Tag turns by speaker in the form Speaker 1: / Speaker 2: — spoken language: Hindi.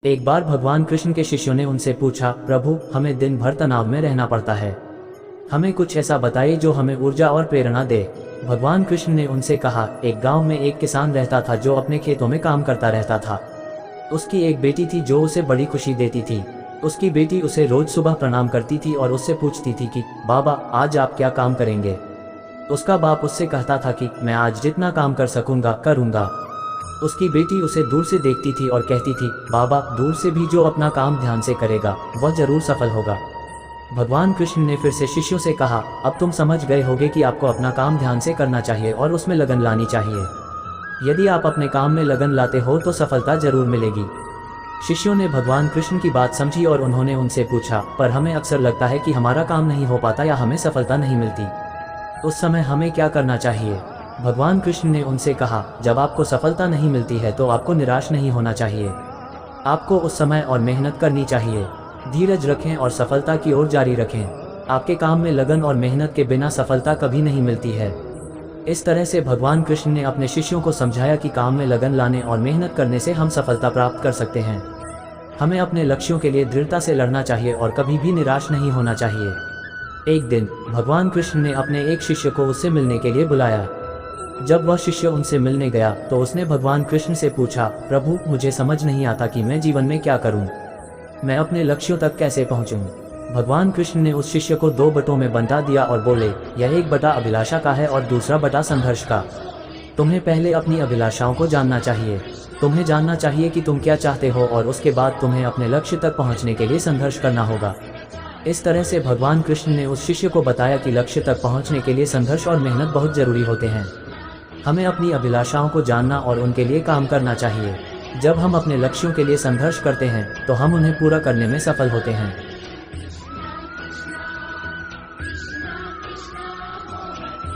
Speaker 1: एक बार भगवान कृष्ण के शिष्यों ने उनसे पूछा, प्रभु हमें दिन भर तनाव में रहना पड़ता है, हमें कुछ ऐसा बताइए जो हमें ऊर्जा और प्रेरणा दे। भगवान कृष्ण ने उनसे कहा, एक गांव में एक किसान रहता था जो अपने खेतों में काम करता रहता था। उसकी एक बेटी थी जो उसे बड़ी खुशी देती थी। उसकी बेटी उसे रोज सुबह प्रणाम करती थी और उससे पूछती थी कि बाबा आज आप क्या काम करेंगे। उसका बाप उससे कहता था कि मैं आज जितना काम कर सकूंगा करूंगा। उसकी बेटी उसे दूर से देखती थी और कहती थी, बाबा दूर से भी जो अपना काम ध्यान से करेगा वह जरूर सफल होगा। भगवान कृष्ण ने फिर से शिष्यों से कहा, अब तुम समझ गए होगे कि आपको अपना काम ध्यान से करना चाहिए और उसमें लगन लानी चाहिए। यदि आप अपने काम में लगन लाते हो तो सफलता जरूर मिलेगी। शिष्यों ने भगवान कृष्ण की बात समझी और उन्होंने उनसे पूछा, पर हमें अक्सर लगता है कि हमारा काम नहीं हो पाता या हमें सफलता नहीं मिलती, उस समय हमें क्या करना चाहिए। भगवान कृष्ण ने उनसे कहा, जब आपको सफलता नहीं मिलती है तो आपको निराश नहीं होना चाहिए। आपको उस समय और मेहनत करनी चाहिए। धीरज रखें और सफलता की ओर जारी रखें। आपके काम में लगन और मेहनत के बिना सफलता कभी नहीं मिलती है। इस तरह से भगवान कृष्ण ने अपने शिष्यों को समझाया कि काम में लगन लाने और मेहनत करने से हम सफलता प्राप्त कर सकते हैं। हमें अपने लक्ष्यों के लिए दृढ़ता से लड़ना चाहिए और कभी भी निराश नहीं होना चाहिए। एक दिन भगवान कृष्ण ने अपने एक शिष्य को उससे मिलने के लिए बुलाया। जब वह शिष्य उनसे मिलने गया तो उसने भगवान कृष्ण से पूछा, प्रभु मुझे समझ नहीं आता कि मैं जीवन में क्या करूं, मैं अपने लक्ष्यों तक कैसे पहुंचूं। भगवान कृष्ण ने उस शिष्य को 2 बटों में बंटा दिया और बोले, यह एक बटा अभिलाषा का है और दूसरा बटा संघर्ष का। तुम्हें पहले अपनी अभिलाषाओं को जानना चाहिए। तुम्हें जानना चाहिए कि तुम क्या चाहते हो और उसके बाद तुम्हें अपने लक्ष्य तक पहुंचने के लिए संघर्ष करना होगा। इस तरह से भगवान कृष्ण ने उस शिष्य को बताया कि लक्ष्य तक पहुंचने के लिए संघर्ष और मेहनत बहुत जरूरी होते हैं। हमें अपनी अभिलाषाओं को जानना और उनके लिए काम करना चाहिए। जब हम अपने लक्ष्यों के लिए संघर्ष करते हैं तो हम उन्हें पूरा करने में सफल होते हैं।